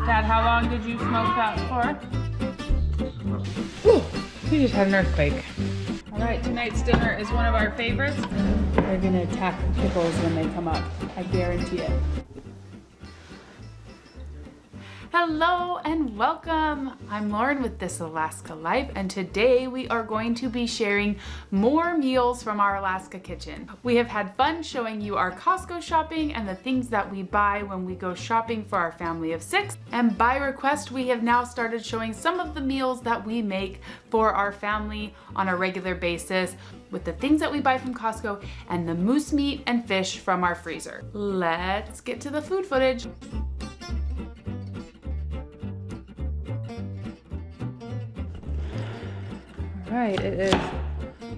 Dad, how long did you smoke that for? Whew, we just had an earthquake. All right, tonight's dinner is one of our favorites. They're gonna attack the pickles when they come up. I guarantee it. Hello and welcome. I'm Lauren with This Alaska Life, and today we are going to be sharing more meals from our Alaska kitchen. We have had fun showing you our Costco shopping and the things that we buy when we go shopping for our family of 6. And by request, we have now started showing some of the meals that we make for our family on a regular basis with the things that we buy from Costco and the moose meat and fish from our freezer. Let's get to the food footage. Right, it is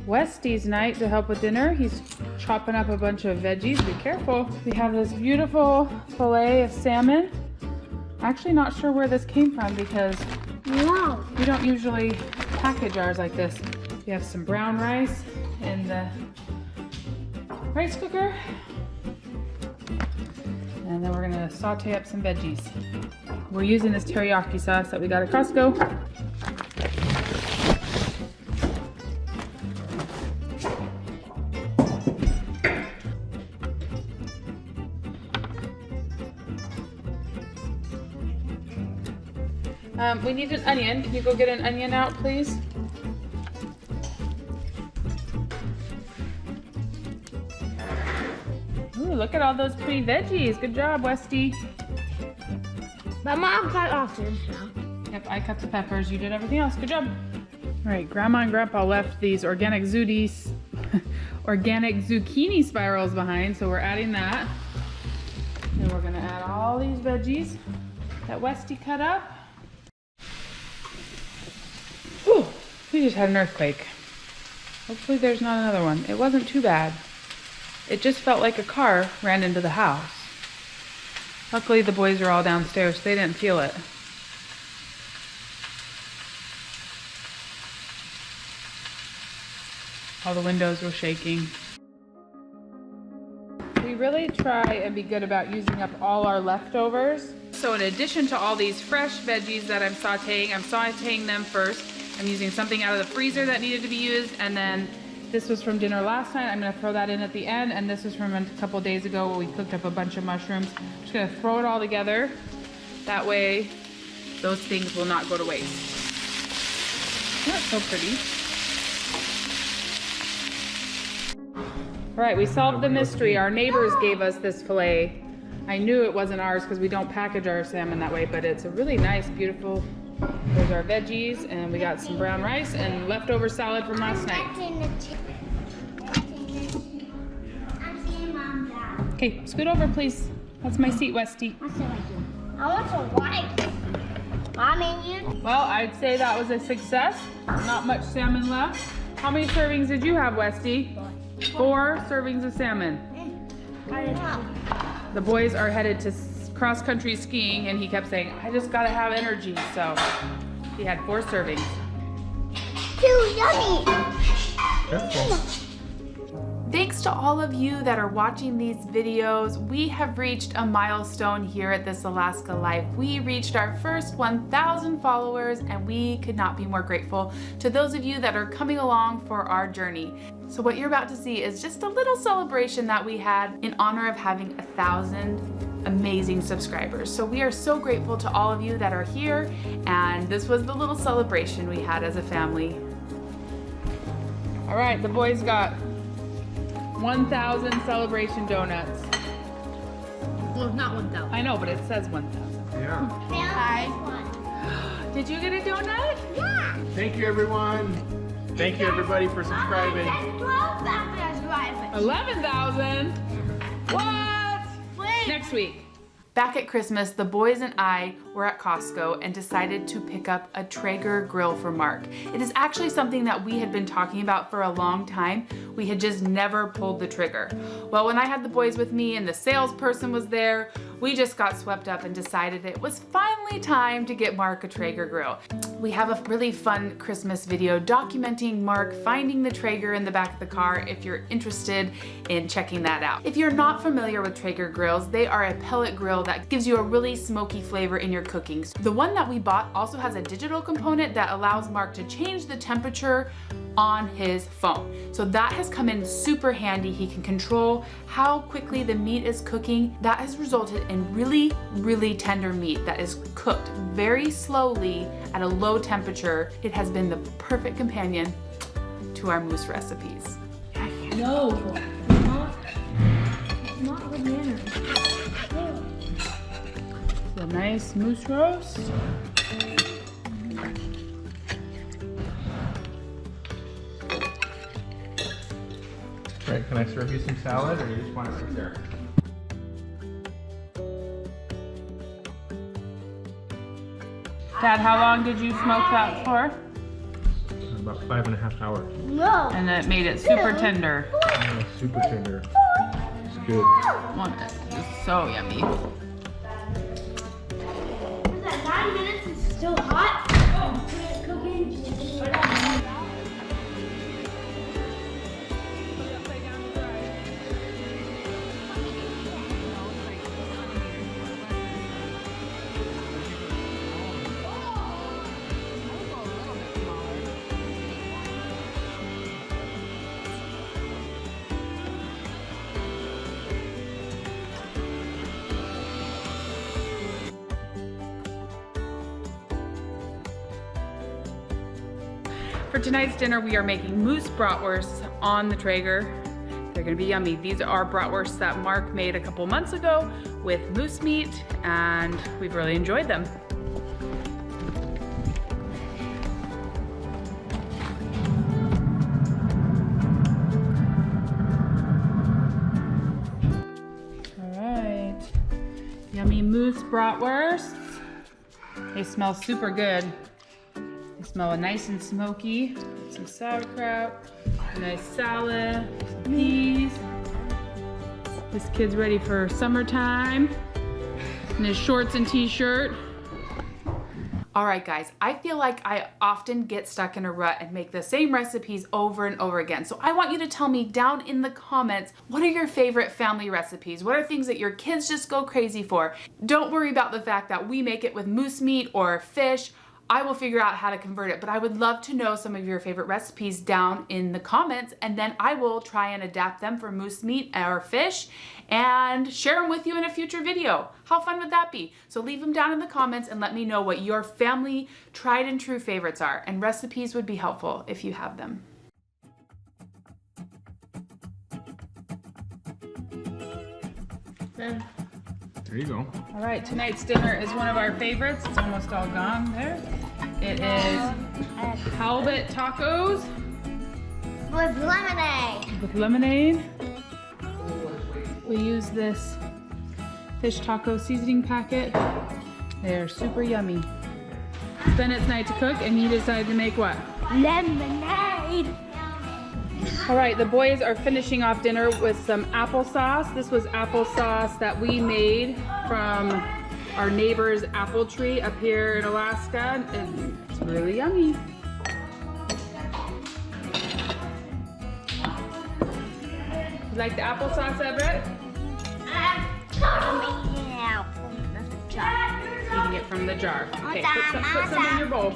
Westy's night to help with dinner. He's chopping up a bunch of veggies. Be careful. We have this beautiful fillet of salmon. Actually not sure where this came from because we don't usually package ours like this. We have some brown rice in the rice cooker. And then we're gonna saute up some veggies. We're using this teriyaki sauce that we got at Costco. We need an onion. Can you go get an onion out, please? Ooh, look at all those pretty veggies. Good job, Westy. My mom cut off this stuff. Yep, I cut the peppers. You did everything else. Good job. All right, Grandma and Grandpa left these organic zucchini spirals behind, so we're adding that. And we're gonna add all these veggies that Westy cut up. Whew, we just had an earthquake. Hopefully there's not another one. It wasn't too bad. It just felt like a car ran into the house. Luckily the boys are all downstairs, so they didn't feel it. All the windows were shaking. We really try and be good about using up all our leftovers. So in addition to all these fresh veggies that I'm sauteing them first. I'm using something out of the freezer that needed to be used, and then this was from dinner last night. I'm gonna throw that in at the end, and this was from a couple days ago where we cooked up a bunch of mushrooms. I'm just gonna throw it all together. That way, those things will not go to waste. That's so pretty. All right, we solved the mystery. Our neighbors gave us this filet. I knew it wasn't ours because we don't package our salmon that way, but it's a really nice, beautiful. There's our veggies, and we got some brown rice and leftover salad from last night. Okay, scoot over, please. That's my seat, Westy. I want some white. Mommy, you? Well, I'd say that was a success. Not much salmon left. How many servings did you have, Westy? 4 servings of salmon. The boys are headed to cross-country skiing, and he kept saying, I just gotta have energy, so he had 4 servings. Too yummy! Thanks to all of you that are watching these videos. We have reached a milestone here at This Alaska Life. We reached our first 1,000 followers, and we could not be more grateful to those of you that are coming along for our journey. So what you're about to see is just a little celebration that we had in honor of having 1,000 amazing subscribers. So we are so grateful to all of you that are here, and this was the little celebration we had as a family. All right, the boys got 1,000 celebration donuts. Well, not 1,000. I know, but it says 1,000. Yeah. Hi. Did you get a donut? Yeah. Thank you, everyone. Thank you, everybody, for subscribing. 11,000? What? Wait. Next week. Back at Christmas, the boys and I were at Costco and decided to pick up a Traeger grill for Mark. It is actually something that we had been talking about for a long time. We had just never pulled the trigger. Well, when I had the boys with me and the salesperson was there, we just got swept up and decided it was finally time to get Mark a Traeger grill. We have a really fun Christmas video documenting Mark finding the Traeger in the back of the car if you're interested in checking that out. If you're not familiar with Traeger grills, they are a pellet grill that gives you a really smoky flavor in your cooking. The one that we bought also has a digital component that allows Mark to change the temperature on his phone. So that has come in super handy. He can control how quickly the meat is cooking. That has resulted in really, really tender meat that is cooked very slowly at a low temperature. It has been the perfect companion to our mousse recipes. No, not good manners. A nice mousse roast. Right, can I serve you some salad or you just want it right there? Dad, how long did you smoke that for? About 5.5 hours. No. And it made it super tender. Yeah, super tender. It's good. It's so yummy. Was that 9 minutes? It's still hot. Cooking. For tonight's dinner, we are making mousse bratwursts on the Traeger. They're gonna be yummy. These are bratwursts that Mark made a couple months ago with moose meat, and we've really enjoyed them. All right, yummy mousse bratwursts. They smell super good. They smell nice and smoky. Some sauerkraut, a nice salad, some peas. This kid's ready for summertime in his shorts and t-shirt. All right, guys, I feel like I often get stuck in a rut and make the same recipes over and over again. So I want you to tell me down in the comments, what are your favorite family recipes? What are things that your kids just go crazy for? Don't worry about the fact that we make it with moose meat or fish. I will figure out how to convert it, but I would love to know some of your favorite recipes down in the comments, and then I will try and adapt them for moose meat or fish and share them with you in a future video. How fun would that be? So leave them down in the comments and let me know what your family tried and true favorites are, and recipes would be helpful if you have them. There you go. All right, tonight's dinner is one of our favorites. It's almost all gone there. It is halibut tacos With lemonade. with lemonade. We use this fish taco seasoning packet. They're super yummy. It's Bennett's night to cook, and he decided to make what? Lemonade. All right, the boys are finishing off dinner with some applesauce. This was applesauce that we made from our neighbor's apple tree up here in Alaska, and it's really yummy. You like the applesauce, Everett? Eating it from the jar. Okay, put some in your bowl.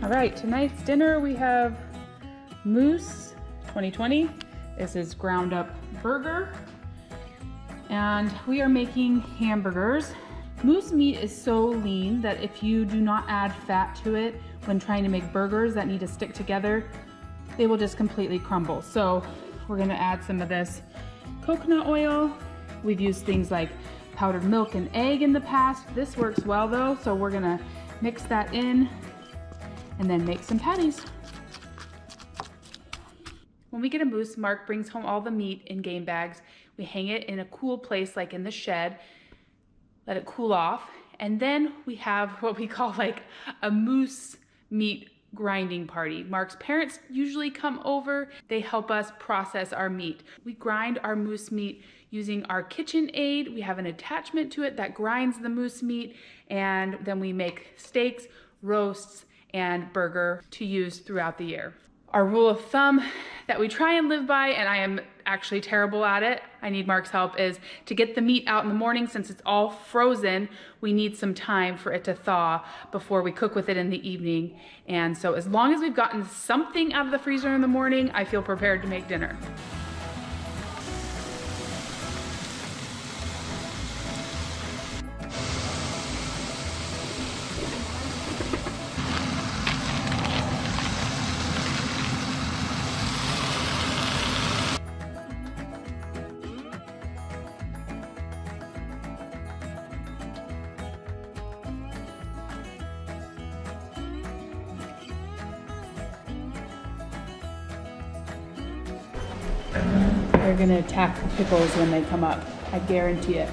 All right, tonight's dinner we have Moose 2020. This is ground up burger. And we are making hamburgers. Moose meat is so lean that if you do not add fat to it when trying to make burgers that need to stick together, they will just completely crumble. So we're gonna add some of this coconut oil. We've used things like powdered milk and egg in the past. This works well though, so we're gonna mix that in and then make some patties. When we get a moose, Mark brings home all the meat in game bags. We hang it in a cool place like in the shed, let it cool off, and then we have what we call like a moose meat grinding party. Mark's parents usually come over. They help us process our meat. We grind our moose meat using our KitchenAid. We have an attachment to it that grinds the moose meat, and then we make steaks, roasts, and burger to use throughout the year. Our rule of thumb that we try and live by, and I am actually terrible at it, I need Mark's help, is to get the meat out in the morning. Since it's all frozen, we need some time for it to thaw before we cook with it in the evening. And so as long as we've gotten something out of the freezer in the morning, I feel prepared to make dinner. They're gonna attack the pickles when they come up. I guarantee it.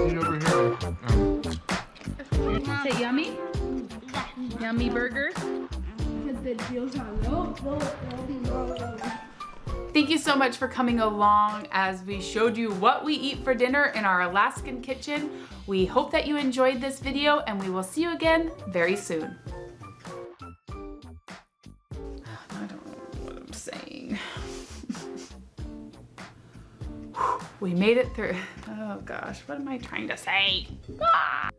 Eat over here. Is it yummy? Yummy burgers? Thank you so much for coming along as we showed you what we eat for dinner in our Alaskan kitchen. We hope that you enjoyed this video, and we will see you again very soon. I don't know what I'm saying. We made it through. Oh gosh, what am I trying to say? Ah!